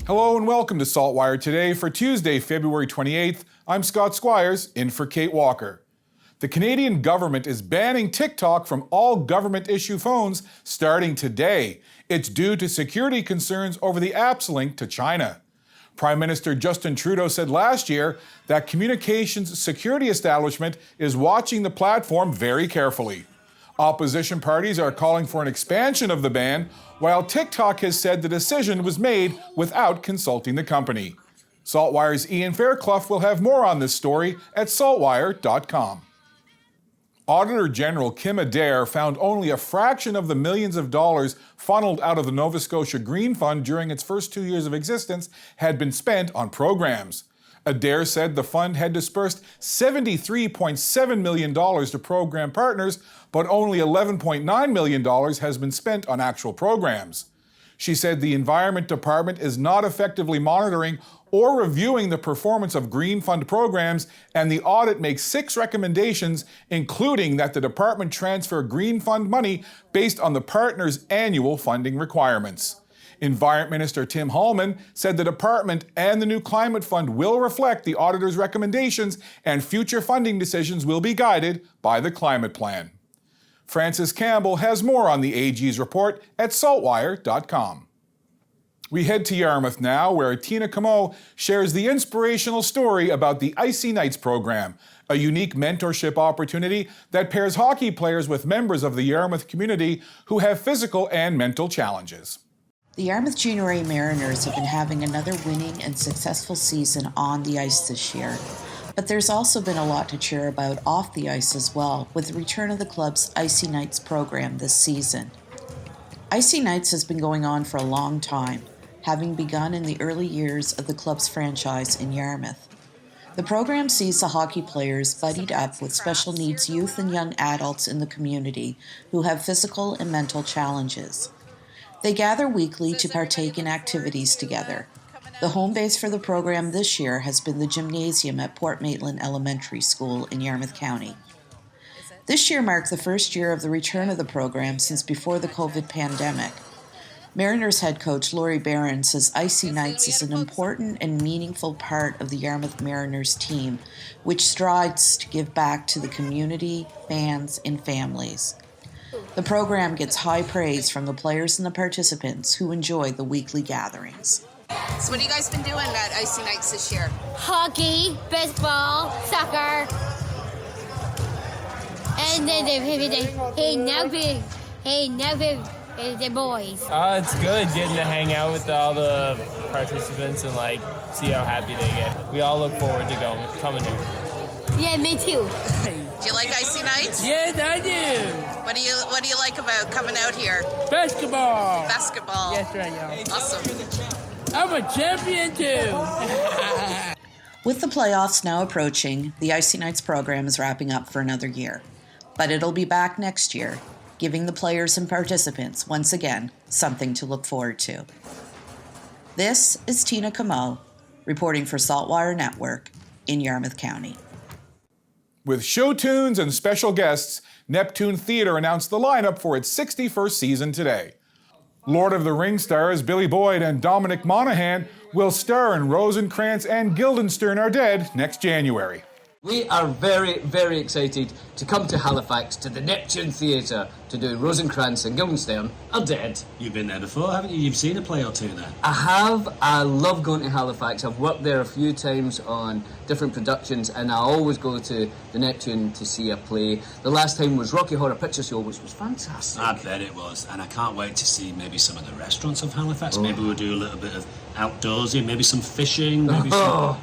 Hello and welcome to SaltWire Today for Tuesday, February 28th. I'm Scott Squires, in for Kate Walker. The Canadian government is banning TikTok from all government-issue phones starting today. It's due to security concerns over the app's link to China. Prime Minister Justin Trudeau said last year that communications security establishment is watching the platform very carefully. Opposition parties are calling for an expansion of the ban, while TikTok has said the decision was made without consulting the company. SaltWire's Ian Fairclough will have more on this story at saltwire.com. Auditor General Kim Adair found only a fraction of the millions of dollars funneled out of the Nova Scotia Green Fund during its first 2 years of existence had been spent on programs. Adair said the fund had dispersed $73.7 million to program partners, but only $11.9 million has been spent on actual programs. She said the Environment Department is not effectively monitoring or reviewing the performance of Green Fund programs, and the audit makes 6 recommendations, including that the department transfer Green Fund money based on the partner's annual funding requirements. Environment Minister Tim Hallman said the department and the new Climate Fund will reflect the auditor's recommendations, and future funding decisions will be guided by the Climate Plan. Francis Campbell has more on the AG's report at saltwire.com. We head to Yarmouth now, where Tina Comeau shares the inspirational story about the Icy Knights program, a unique mentorship opportunity that pairs hockey players with members of the Yarmouth community who have physical and mental challenges. The Yarmouth Junior A Mariners have been having another winning and successful season on the ice this year. But there's also been a lot to cheer about off the ice as well, with the return of the club's Icy Knights program this season. Icy Knights has been going on for a long time, having begun in the early years of the club's franchise in Yarmouth. The program sees the hockey players buddied up with special needs youth and young adults in the community who have physical and mental challenges. They gather weekly to partake in activities together. The home base for the program this year has been the gymnasium at Port Maitland Elementary School in Yarmouth County. This year marked the first year of the return of the program since before the COVID pandemic. Mariners head coach Laurie Barron says Icy Knights is an important and meaningful part of the Yarmouth Mariners team, which strives to give back to the community, fans, and families. The program gets high praise from the players and the participants who enjoy the weekly gatherings. So what have you guys been doing at Icy Knights this year? Hockey, baseball, soccer, and then the boys. It's good getting to hang out with all the participants and see how happy they get. We all look forward to coming here. Yeah, me too. Do you like Icy Knights? Yes, I do. What do you like about coming out here? Basketball. Basketball. Yes, right now. Awesome. I'm a champion too. With the playoffs now approaching, the Icy Knights program is wrapping up for another year. But it'll be back next year, giving the players and participants, once again, something to look forward to. This is Tina Comeau, reporting for SaltWire Network in Yarmouth County. With show tunes and special guests, Neptune Theatre announced the lineup for its 61st season today. Lord of the Rings stars Billy Boyd and Dominic Monaghan will star in Rosencrantz and Guildenstern Are Dead next January. We are very, very excited to come to Halifax to the Neptune Theatre to do Rosencrantz and Guildenstern Are Dead. You've been there before, haven't you? You've seen a play or two there. I have. I love going to Halifax. I've worked there a few times on different productions, and I always go to the Neptune to see a play. The last time was Rocky Horror Picture Show, which was fantastic. I bet it was, and I can't wait to see maybe some of the restaurants of Halifax. Maybe we'll do a little bit of outdoorsy, maybe some fishing, maybe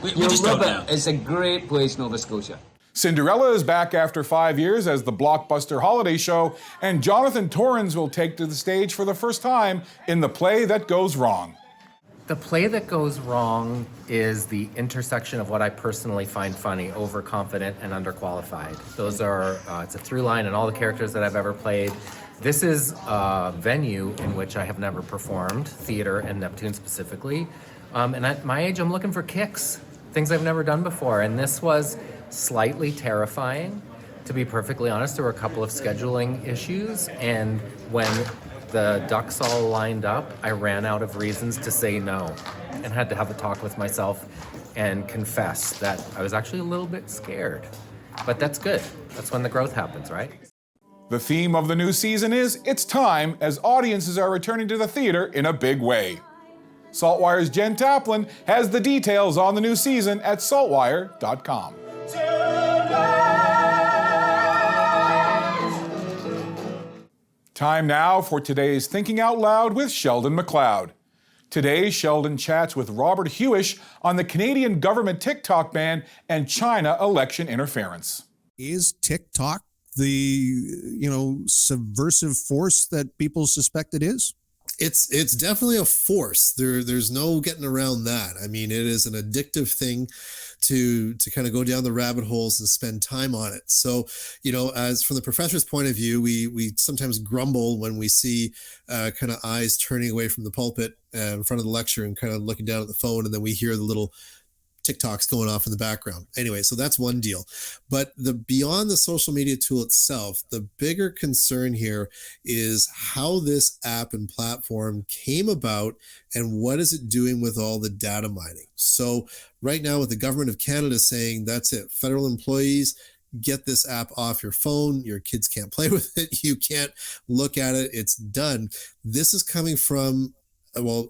we just don't know. It's a great place, Nova Scotia. Cinderella is back after 5 years as the blockbuster holiday show, and Jonathan Torrens will take to the stage for the first time in The Play That Goes Wrong. The Play That Goes Wrong is the intersection of what I personally find funny, overconfident and underqualified. Those are, it's a through line in all the characters that I've ever played. This is a venue in which I have never performed, theater and Neptune specifically. And at my age, I'm looking for kicks, things I've never done before. And this was slightly terrifying. To be perfectly honest, there were a couple of scheduling issues. And when the ducks all lined up, I ran out of reasons to say no and had to have a talk with myself and confess that I was actually a little bit scared. But that's good. That's when the growth happens, right? The theme of the new season is It's Time, as audiences are returning to the theater in a big way. SaltWire's Jen Taplin has the details on the new season at saltwire.com. Time now for today's Thinking Out Loud with Sheldon McLeod. Today, Sheldon chats with Robert Hewish on the Canadian government TikTok ban and China election interference. Is TikTok the, subversive force that people suspect it is? It's definitely a force. There's no getting around that. I mean, it is an addictive thing to kind of go down the rabbit holes and spend time on it. So, as from the professor's point of view, we sometimes grumble when we see kind of eyes turning away from the pulpit in front of the lecture and kind of looking down at the phone, and then we hear the little TikToks going off in the background. Anyway, so that's one deal. But beyond the social media tool itself, the bigger concern here is how this app and platform came about and what is it doing with all the data mining. So right now with the government of Canada saying that's it, federal employees, get this app off your phone. Your kids can't play with it. You can't look at it. It's done. This is coming from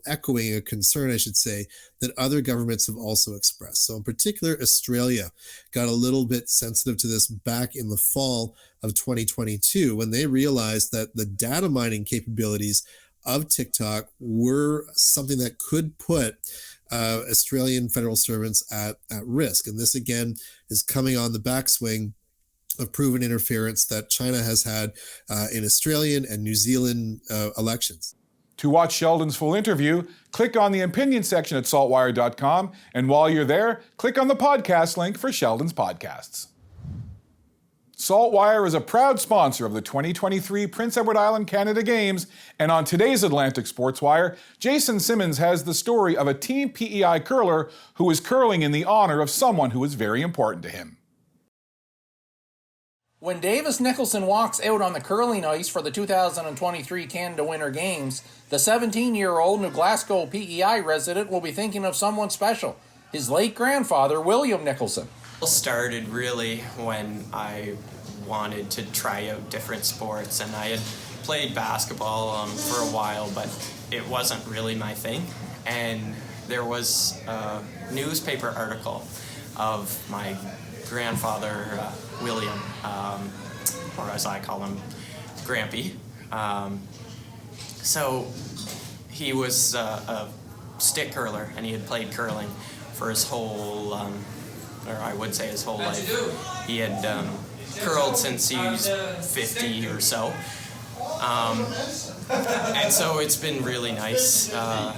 echoing a concern, I should say, that other governments have also expressed. So in particular, Australia got a little bit sensitive to this back in the fall of 2022 when they realized that the data mining capabilities of TikTok were something that could put Australian federal servants at risk. And this, again, is coming on the backswing of proven interference that China has had in Australian and New Zealand elections. To watch Sheldon's full interview, click on the opinion section at saltwire.com, and while you're there, click on the podcast link for Sheldon's podcasts. SaltWire is a proud sponsor of the 2023 Prince Edward Island Canada Games, and on today's Atlantic Sports Wire, Jason Simmons has the story of a Team PEI curler who is curling in the honor of someone who is very important to him. When Davis Nicholson walks out on the curling ice for the 2023 Canada Winter Games, the 17-year-old New Glasgow PEI resident will be thinking of someone special, his late grandfather, William Nicholson. It started really when I wanted to try out different sports, and I had played basketball for a while, but it wasn't really my thing. And there was a newspaper article of my grandfather, William, or as I call him, Grampy. So he was a stick curler, and he had played curling for his whole, or I would say his whole life. He had curled since he was 50 or so. And so it's been really nice to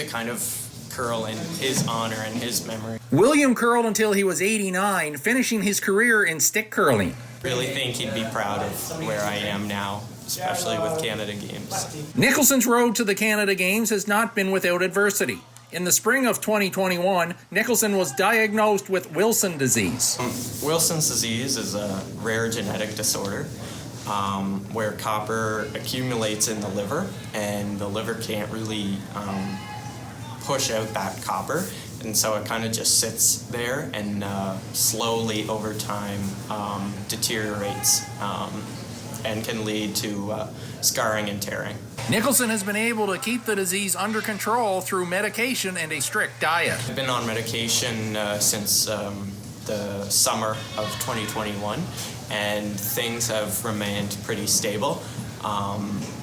kind of curl in his honor and his memory. William curled until he was 89, finishing his career in stick curling. Really think he'd be proud of where I am now, especially with Canada Games. Nicholson's road to the Canada Games has not been without adversity. In the spring of 2021, Nicholson was diagnosed with Wilson disease. Wilson's disease is a rare genetic disorder where copper accumulates in the liver, and the liver can't really push out that copper, and so it kind of just sits there and slowly over time deteriorates and can lead to scarring and tearing. Nicholson has been able to keep the disease under control through medication and a strict diet. I've been on medication since the summer of 2021, and things have remained pretty stable.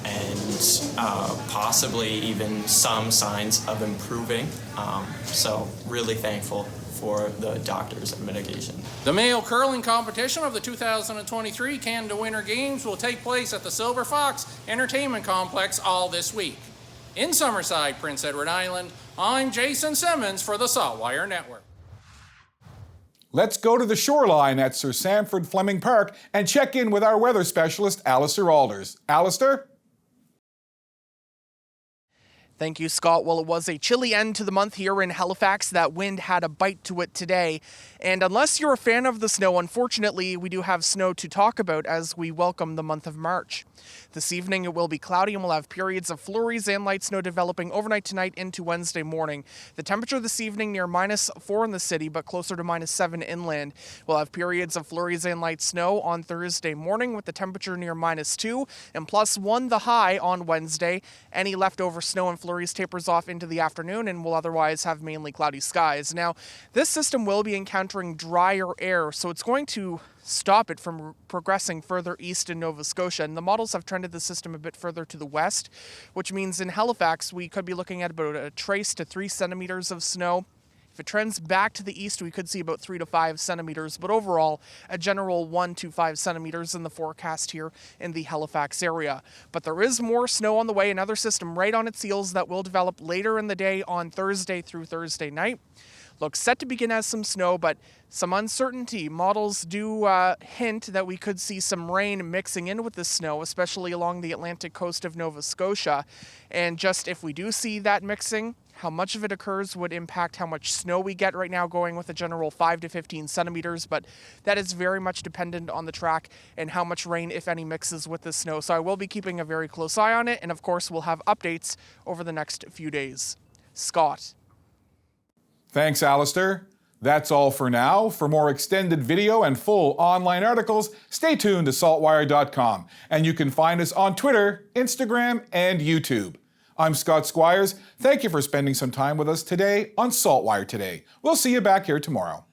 And possibly even some signs of improving. So really thankful for the doctors and medication. The male curling competition of the 2023 Canada Winter Games will take place at the Silver Fox Entertainment Complex all this week. In Summerside, Prince Edward Island, I'm Jason Simmons for the SaltWire Network. Let's go to the shoreline at Sir Sanford Fleming Park and check in with our weather specialist, Alistair Alders. Alistair? Thank you, Scott. Well, it was a chilly end to the month here in Halifax. That wind had a bite to it today. And unless you're a fan of the snow, unfortunately, we do have snow to talk about as we welcome the month of March. This evening, it will be cloudy and we'll have periods of flurries and light snow developing overnight tonight into Wednesday morning. The temperature this evening near -4 in the city, but closer to -7 inland. We'll have periods of flurries and light snow on Thursday morning with the temperature near -2 and +1 the high on Wednesday. Any leftover snow and flurries tapers off into the afternoon and will otherwise have mainly cloudy skies. Now, this system will be encountering drier air, so it's going to stop it from progressing further east in Nova Scotia. And the models have trended the system a bit further to the west, which means in Halifax, we could be looking at about a trace to 3 centimeters of snow. If it trends back to the east, we could see about 3 to 5 centimeters, but overall, a general 1 to 5 centimeters in the forecast here in the Halifax area. But there is more snow on the way, another system right on its heels that will develop later in the day on Thursday through Thursday night. Looks set to begin as some snow, but some uncertainty. Models do hint that we could see some rain mixing in with the snow, especially along the Atlantic coast of Nova Scotia. And just if we do see that mixing, how much of it occurs would impact how much snow we get right now, going with a general 5 to 15 centimeters, but that is very much dependent on the track and how much rain, if any, mixes with the snow. So I will be keeping a very close eye on it, and of course we'll have updates over the next few days. Scott. Thanks, Alistair. That's all for now. For more extended video and full online articles, stay tuned to SaltWire.com. And you can find us on Twitter, Instagram, and YouTube. I'm Scott Squires. Thank you for spending some time with us today on SaltWire Today. We'll see you back here tomorrow.